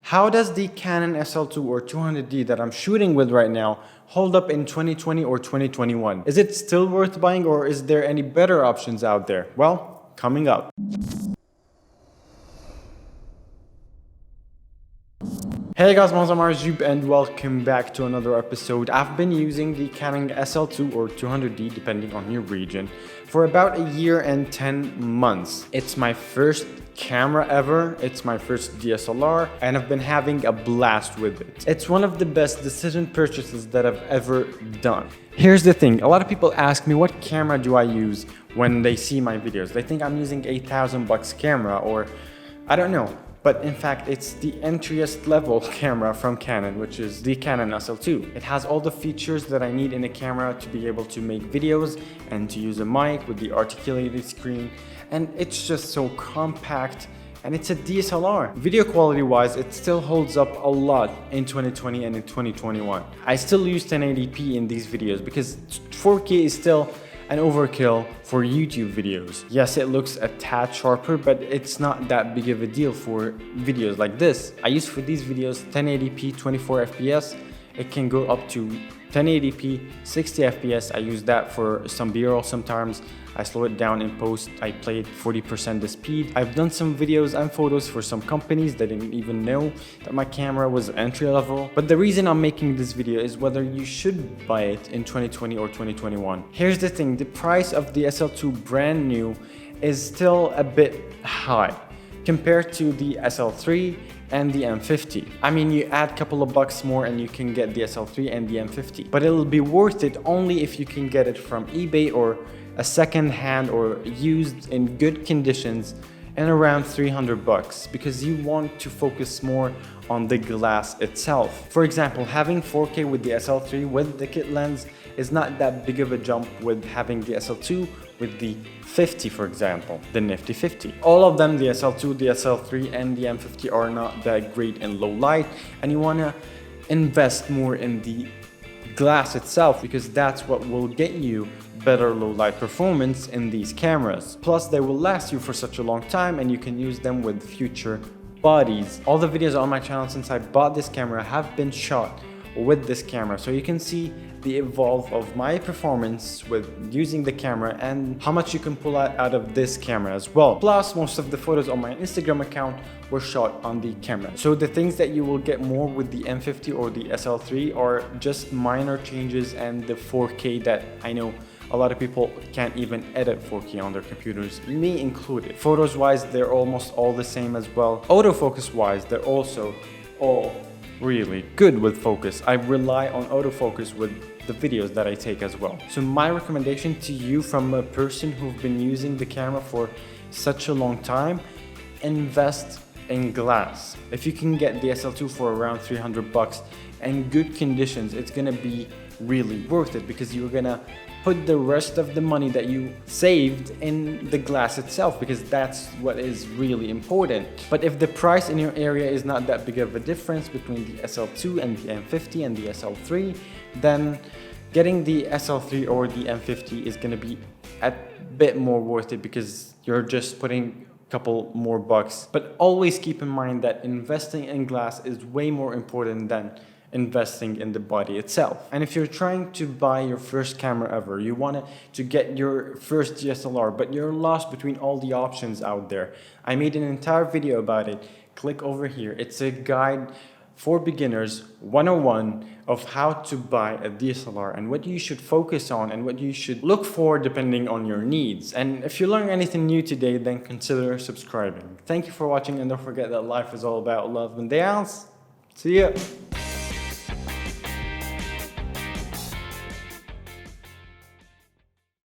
How does the Canon SL2 or 200D that I'm shooting with right now hold up in 2020 or 2021? Is it still worth buying, or is there any better options out there? Well, coming up. Hey guys, my name is Ajjoub and welcome back to another episode. I've been using the Canon SL2 or 200D depending on your region for about a year and 10 months. It's my first camera ever, it's my first DSLR, and I've been having a blast with it. It's one of the best decision purchases that I've ever done. Here's the thing, a lot of people ask me what camera do I use when they see my videos. They think I'm using $8,000 camera, or I don't know. But in fact, it's the entry-est level camera from Canon, which is the Canon SL2. It has all the features that I need in a camera to be able to make videos and to use a mic with the articulated screen. And it's just so compact, and it's a DSLR. Video quality wise, it still holds up a lot in 2020 and in 2021. I still use 1080p in these videos because 4K is still an overkill for YouTube videos. Yes, it looks a tad sharper, but it's not that big of a deal for videos like this. I use for these videos 1080p 24 FPS. It can go up to 1080p 60 FPS. I use that for some B-roll sometimes. I slow it down in post. I play it 40% the speed. I've done some videos and photos for some companies that didn't even know that my camera was entry level. But the reason I'm making this video is whether you should buy it in 2020 or 2021. Here's the thing, the price of the SL2 brand new is still a bit high compared to the SL3 and the M50. I mean, you add a couple of bucks more and you can get the SL3 and the M50. But it'll be worth it only if you can get it from eBay or a second hand or used in good conditions and around 300 bucks, because you want to focus more on the glass itself. For example, having 4K with the SL3 with the kit lens is not that big of a jump with having the SL2 with the 50, for example, the nifty 50. All of them, the SL2, the SL3 and the M50 are not that great in low light, and you want to invest more in the glass itself because that's what will get you better low light performance in these cameras. Plus, they will last you for such a long time and you can use them with future bodies. All the videos on my channel since I bought this camera have been shot with this camera, so you can see the evolve of my performance with using the camera and how much you can pull out of this camera as well. Plus, most of the photos on my Instagram account were shot on the camera. So the things that you will get more with the M50 or the SL3 are just minor changes and the 4K that I know a lot of people can't even edit 4K on their computers, me included. Photos wise, they're almost all the same as well. Autofocus wise, they're also all really good with focus. I rely on autofocus with the videos that I take as well. So my recommendation to you from a person who've been using the camera for such a long time, invest in glass. If you can get the SL2 for around 300 bucks and good conditions, it's gonna be really worth it because you're gonna put the rest of the money that you saved in the glass itself, because that's what is really important. But if the price in your area is not that big of a difference between the SL2 and the M50 and the SL3, then getting the SL3 or the M50 is going to be a bit more worth it because you're just putting a couple more bucks. But always keep in mind that investing in glass is way more important than investing in the body itself. And if you're trying to buy your first camera ever, you want to get your first DSLR, but you're lost between all the options out there, I made an entire video about it. Click over here. It's a guide for beginners 101 of how to buy a DSLR and what you should focus on and what you should look for depending on your needs. And if you learned anything new today, then consider subscribing. Thank you for watching, and don't forget that life is all about love and dance. See ya.